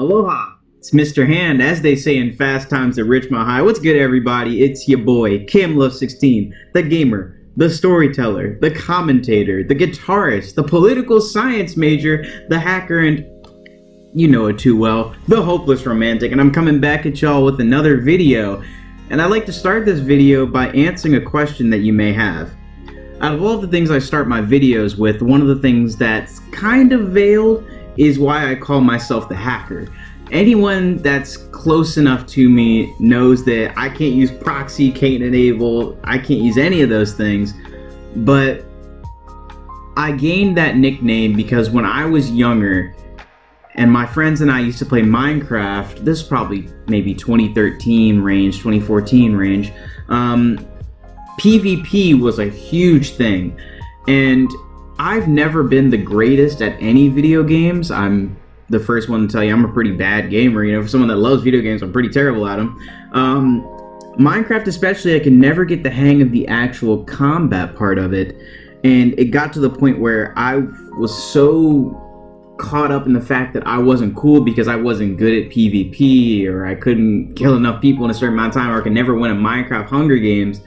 Aloha! It's Mr. Hand, as they say in Fast Times at Richmond High. What's good, everybody? It's your boy, Kim Love 16, the gamer, the storyteller, the commentator, the guitarist, the political science major, the hacker, and you know it too well, the hopeless romantic. And I'm coming back at y'all with another video. And I'd like to start this video by answering a question that you may have. Out of all the things I start my videos with, one of the things that's kind of veiled is why I call myself the hacker. Anyone that's close enough to me knows that I can't use proxy, can't enable, I can't use any of those things. But I gained that nickname because when I was younger and my friends and I used to play Minecraft, this is probably maybe 2013 range, 2014 range, PvP was a huge thing. And I've never been the greatest at any video games. I'm the first one to tell you I'm a pretty bad gamer. You know, for someone that loves video games, I'm pretty terrible at them. Minecraft especially, I can never get the hang of the actual combat part of it. And it got to the point where I was so caught up in the fact that I wasn't cool because I wasn't good at PvP, or I couldn't kill enough people in a certain amount of time, or I could never win a Minecraft Hunger Games,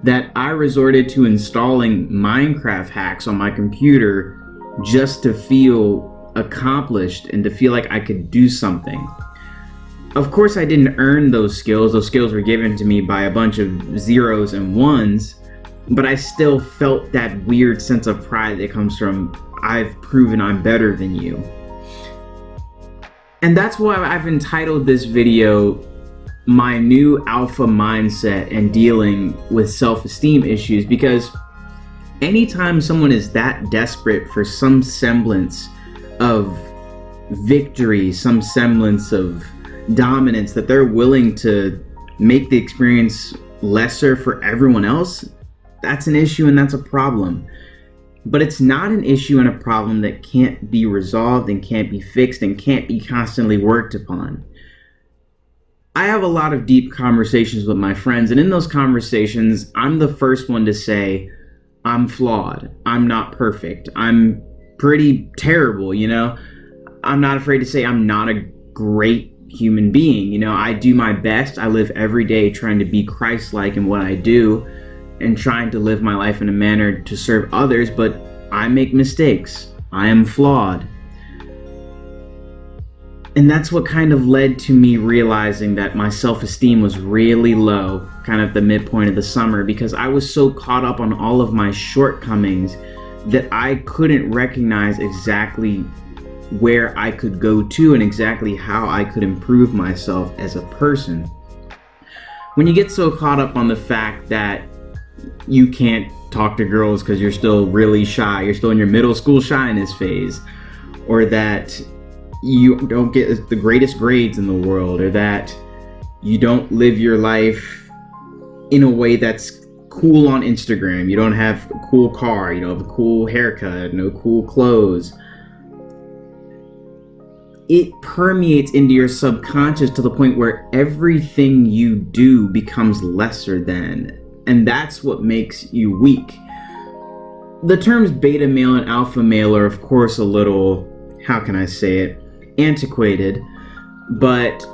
that I resorted to installing Minecraft hacks on my computer just to feel accomplished and to feel like I could do something. Of course, I didn't earn those skills. Those skills were given to me by a bunch of zeros and ones, but I still felt that weird sense of pride that comes from, I've proven I'm better than you. And that's why I've entitled this video, My New Alpha Mindset and Dealing with Self-Esteem Issues, because anytime someone is that desperate for some semblance of victory, some semblance of dominance, that they're willing to make the experience lesser for everyone else, that's an issue and that's a problem. But it's not an issue and a problem that can't be resolved and can't be fixed and can't be constantly worked upon. I have a lot of deep conversations with my friends, and in those conversations, I'm the first one to say, I'm flawed, I'm not perfect, I'm pretty terrible, you know? I'm not afraid to say I'm not a great human being, you know? I do my best, I live every day trying to be Christ-like in what I do, and trying to live my life in a manner to serve others, but I make mistakes, I am flawed. And that's what kind of led to me realizing that my self-esteem was really low, kind of at the midpoint of the summer, because I was so caught up on all of my shortcomings that I couldn't recognize exactly where I could go to and exactly how I could improve myself as a person. When you get so caught up on the fact that you can't talk to girls because you're still really shy, you're still in your middle school shyness phase, or that you don't get the greatest grades in the world, or that you don't live your life in a way that's cool on Instagram, you don't have a cool car, you don't have a cool haircut, no cool clothes, it permeates into your subconscious to the point where everything you do becomes lesser than, and that's what makes you weak. The terms beta male and alpha male are of course a little, how can I say it, antiquated, but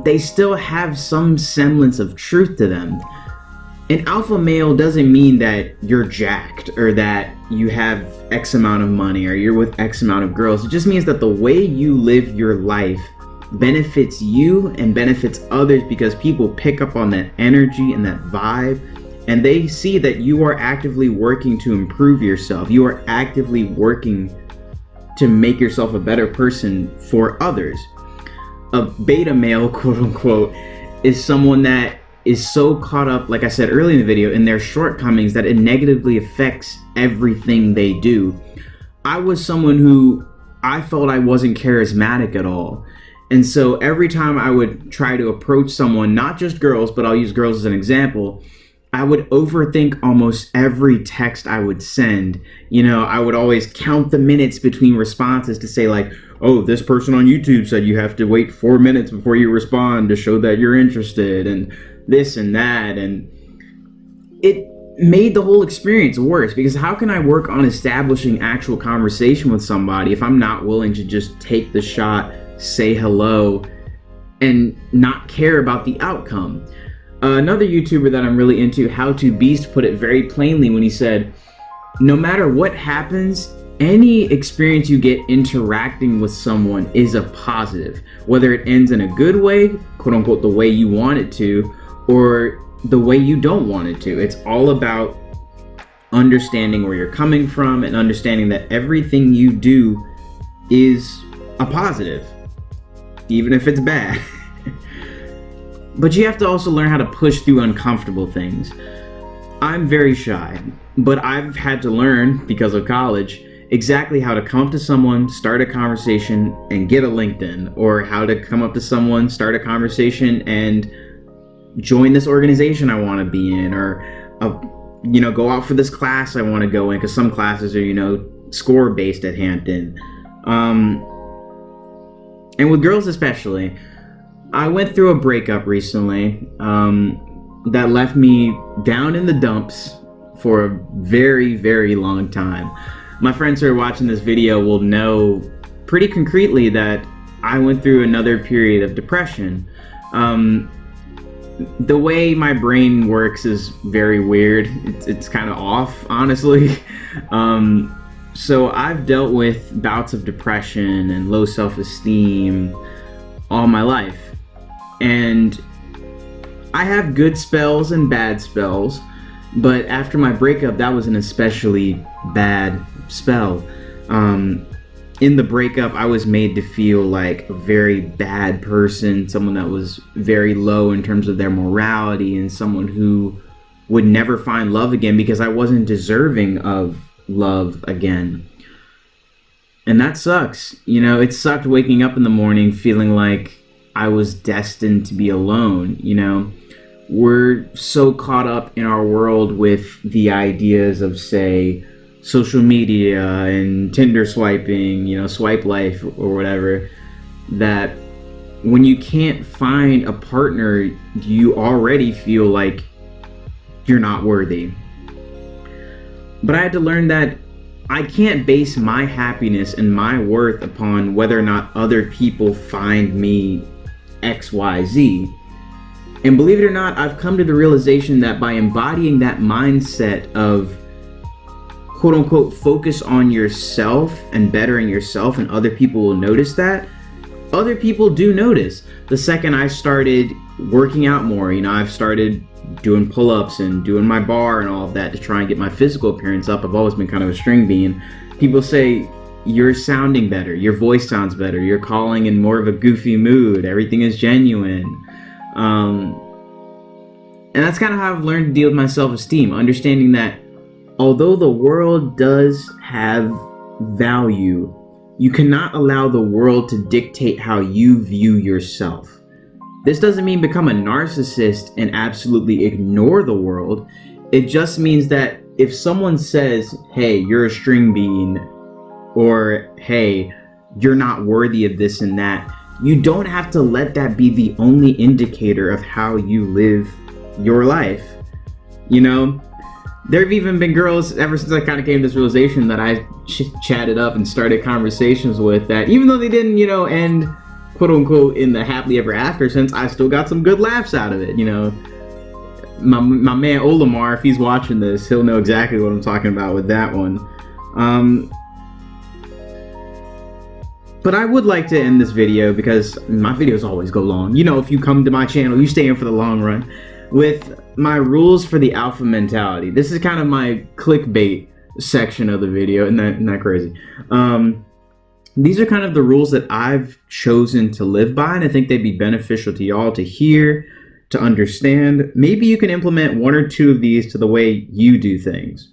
they still have some semblance of truth to them. An alpha male doesn't mean that you're jacked or that you have X amount of money or you're with X amount of girls. It just means that the way you live your life benefits you and benefits others, because people pick up on that energy and that vibe, and they see that you are actively working to improve yourself. You are actively working to make yourself a better person for others. A beta male, quote unquote, is someone that is so caught up, like I said earlier in the video, in their shortcomings that it negatively affects everything they do. I was someone who I felt I wasn't charismatic at all. And so every time I would try to approach someone, not just girls, but I'll use girls as an example, I would overthink almost every text I would send. You know, I would always count the minutes between responses to say like, oh, this person on YouTube said you have to wait 4 minutes before you respond to show that you're interested, and this and that. And it made the whole experience worse, because how can I work on establishing actual conversation with somebody if I'm not willing to just take the shot, say hello, and not care about the outcome. Another YouTuber that I'm really into, How to Beast, put it very plainly when he said, no matter what happens, any experience you get interacting with someone is a positive, whether it ends in a good way, quote unquote, the way you want it to, or the way you don't want it to. It's all about understanding where you're coming from and understanding that everything you do is a positive, even if it's bad. But you have to also learn how to push through uncomfortable things. I'm very shy, but I've had to learn, because of college, exactly how to come up to someone, start a conversation, and get a LinkedIn, or how to come up to someone, start a conversation, and join this organization I want to be in, or go out for this class I want to go in, because some classes are score based at Hampton, and with girls especially. I went through a breakup recently that left me down in the dumps for a very, very long time. My friends who are watching this video will know pretty concretely that I went through another period of depression. The way my brain works is very weird. It's kind of off, honestly. So I've dealt with bouts of depression and low self-esteem all my life. And I have good spells and bad spells, but after my breakup, that was an especially bad spell. In the breakup, I was made to feel like a very bad person, someone that was very low in terms of their morality, and someone who would never find love again because I wasn't deserving of love again. And that sucks. It sucked waking up in the morning feeling like I was destined to be alone. We're so caught up in our world with the ideas of, say, social media and Tinder swiping, swipe life or whatever, that when you can't find a partner, you already feel like you're not worthy. But I had to learn that I can't base my happiness and my worth upon whether or not other people find me XYZ. And believe it or not, I've come to the realization that by embodying that mindset of quote unquote focus on yourself and bettering yourself, and other people will notice that, other people do notice. The second I started working out more, I've started doing pull-ups and doing my bar and all of that to try and get my physical appearance up. I've always been kind of a string bean. People say, you're sounding better, your voice sounds better, you're calling in more of a goofy mood, everything is genuine. And that's kind of how I've learned to deal with my self-esteem, understanding that although the world does have value, you cannot allow the world to dictate how you view yourself. This doesn't mean become a narcissist and absolutely ignore the world. It just means that if someone says, hey, you're a string bean, or hey, you're not worthy of this and that, you don't have to let that be the only indicator of how you live your life. There have even been girls, ever since I kind of came to this realization, that I chatted up and started conversations with, that even though they didn't, end quote unquote in the happily ever after sense, I still got some good laughs out of it. My man Olamar, if he's watching this, he'll know exactly what I'm talking about with that one. But I would like to end this video, because my videos always go long. If you come to my channel, you stay in for the long run, with my rules for the alpha mentality. This is kind of my clickbait section of the video. Isn't that crazy? These are kind of the rules that I've chosen to live by, and I think they'd be beneficial to y'all to hear, to understand. Maybe you can implement one or two of these to the way you do things.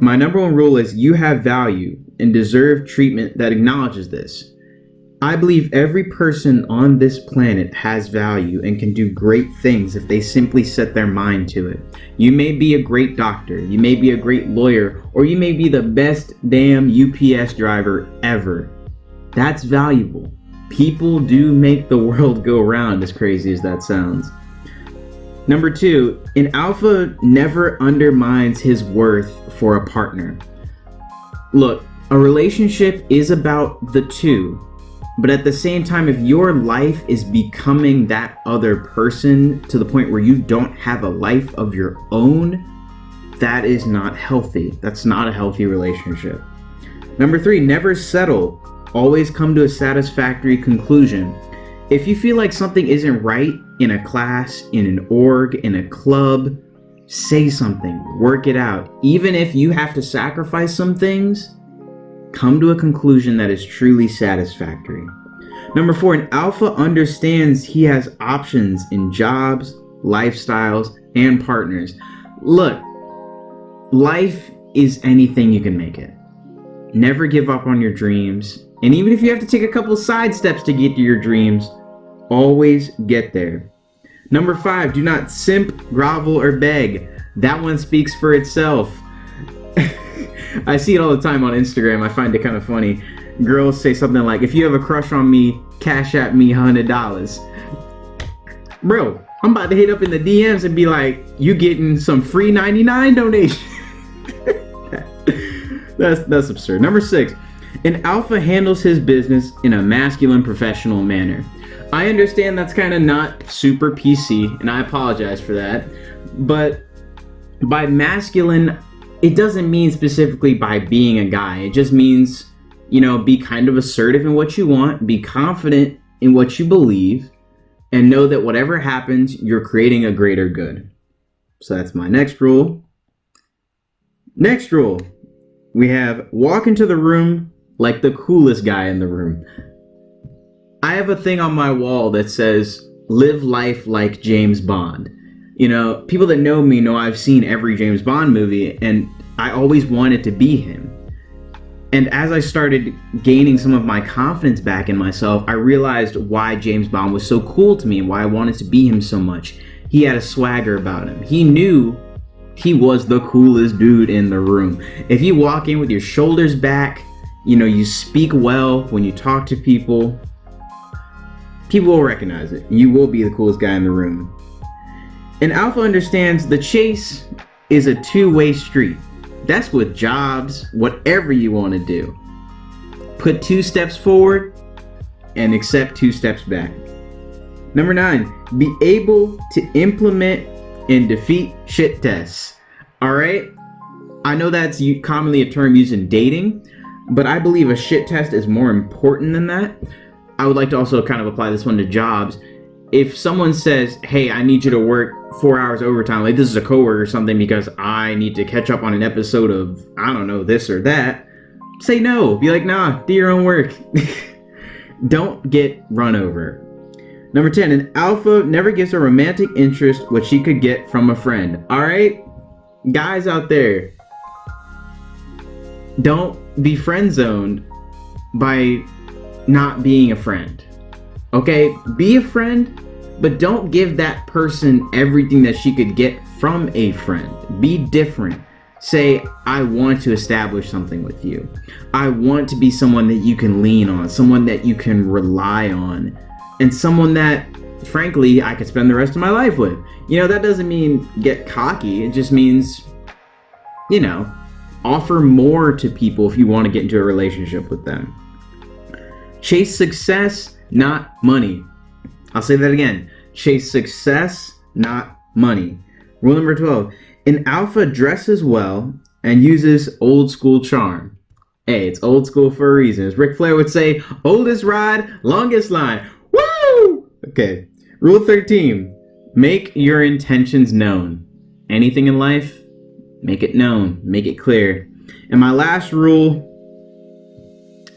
My number one rule is you have value and deserve treatment that acknowledges this. I believe every person on this planet has value and can do great things if they simply set their mind to it. You may be a great doctor, you may be a great lawyer, or you may be the best damn UPS driver ever. That's valuable. People do make the world go round, as crazy as that sounds. Number two, an alpha never undermines his worth for a partner. Look, a relationship is about the two. But at the same time, if your life is becoming that other person to the point where you don't have a life of your own, that is not healthy. That's not a healthy relationship. Number 3, never settle. Always come to a satisfactory conclusion. If you feel like something isn't right in a class, in an org, in a club, say something, work it out. Even if you have to sacrifice some things, come to a conclusion that is truly satisfactory. Number 4, an alpha understands he has options in jobs, lifestyles, and partners. Look, life is anything you can make it. Never give up on your dreams. And even if you have to take a couple side steps to get to your dreams, always get there. Number 5, do not simp, grovel, or beg. That one speaks for itself. I see it all the time on Instagram. I find it kind of funny. Girls say something like, if you have a crush on me, cash at me $100. Bro, I'm about to hit up in the DMs and be like, you getting some free 99 donation. That's absurd. Number 6, an alpha handles his business in a masculine, professional manner. I understand that's kind of not super PC, and I apologize for that. But by masculine, it doesn't mean specifically by being a guy. It just means, be kind of assertive in what you want, be confident in what you believe, and know that whatever happens, you're creating a greater good. So that's my next rule. Next rule, we have walk into the room like the coolest guy in the room. I have a thing on my wall that says, live life like James Bond. People that know me know I've seen every James Bond movie, and I always wanted to be him. And as I started gaining some of my confidence back in myself, I realized why James Bond was so cool to me and why I wanted to be him so much. He had a swagger about him. He knew he was the coolest dude in the room. If you walk in with your shoulders back, you speak well when you talk to people, people will recognize it. You will be the coolest guy in the room. An alpha understands the chase is a two-way street. That's with jobs, whatever you want to do. Put 2 steps forward and accept 2 steps back. Number 9, be able to implement and defeat shit tests. All right? I know that's commonly a term used in dating, but I believe a shit test is more important than that. I would like to also kind of apply this one to jobs. If someone says, hey, I need you to work 4 hours overtime, like this is a coworker or something because I need to catch up on an episode of, I don't know, this or that, say no. Be like, nah, do your own work. Don't get run over. Number 10, an alpha never gives a romantic interest what she could get from a friend. All right? Guys out there, don't be friend zoned by not being a friend. Okay? Be a friend, but don't give that person everything that she could get from a friend. Be different. Say, I want to establish something with you. I want to be someone that you can lean on, someone that you can rely on, and someone that, frankly, I could spend the rest of my life with. That doesn't mean get cocky. It just means, offer more to people if you want to get into a relationship with them. Chase success, not money. I'll say that again. Chase success, not money. Rule number 12. An alpha dresses well and uses old school charm. Hey, it's old school for a reason. As Ric Flair would say, oldest ride, longest line. Woo! Okay. Rule 13. Make your intentions known. Anything in life, make it known. Make it clear. And my last rule,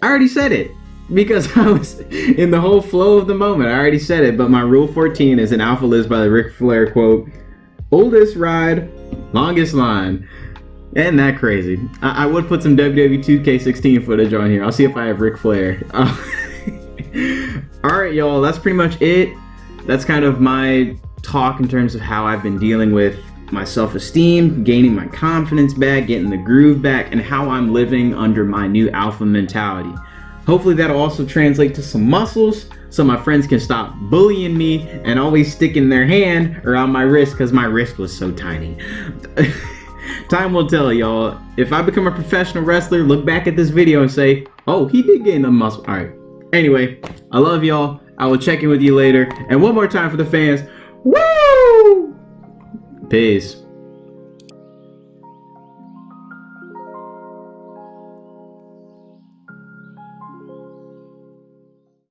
I already said it because I was in the whole flow of the moment. I already said it, but my rule 14 is an alpha lives by the Ric Flair quote, oldest ride, longest line. Isn't that crazy? I would put some WWE 2K16 footage on here. I'll see if I have Ric Flair. Alright, y'all, that's pretty much it. That's kind of my talk in terms of how I've been dealing with my self-esteem, gaining my confidence back, getting the groove back, and how I'm living under my new alpha mentality. Hopefully that'll also translate to some muscles so my friends can stop bullying me and always sticking their hand around my wrist because my wrist was so tiny. Time will tell, y'all. If I become a professional wrestler, look back at this video and say, oh, he did gain the muscle. All right, Anyway, I love y'all. I will check in with you later. And one more time for the fans. Woo! Peace.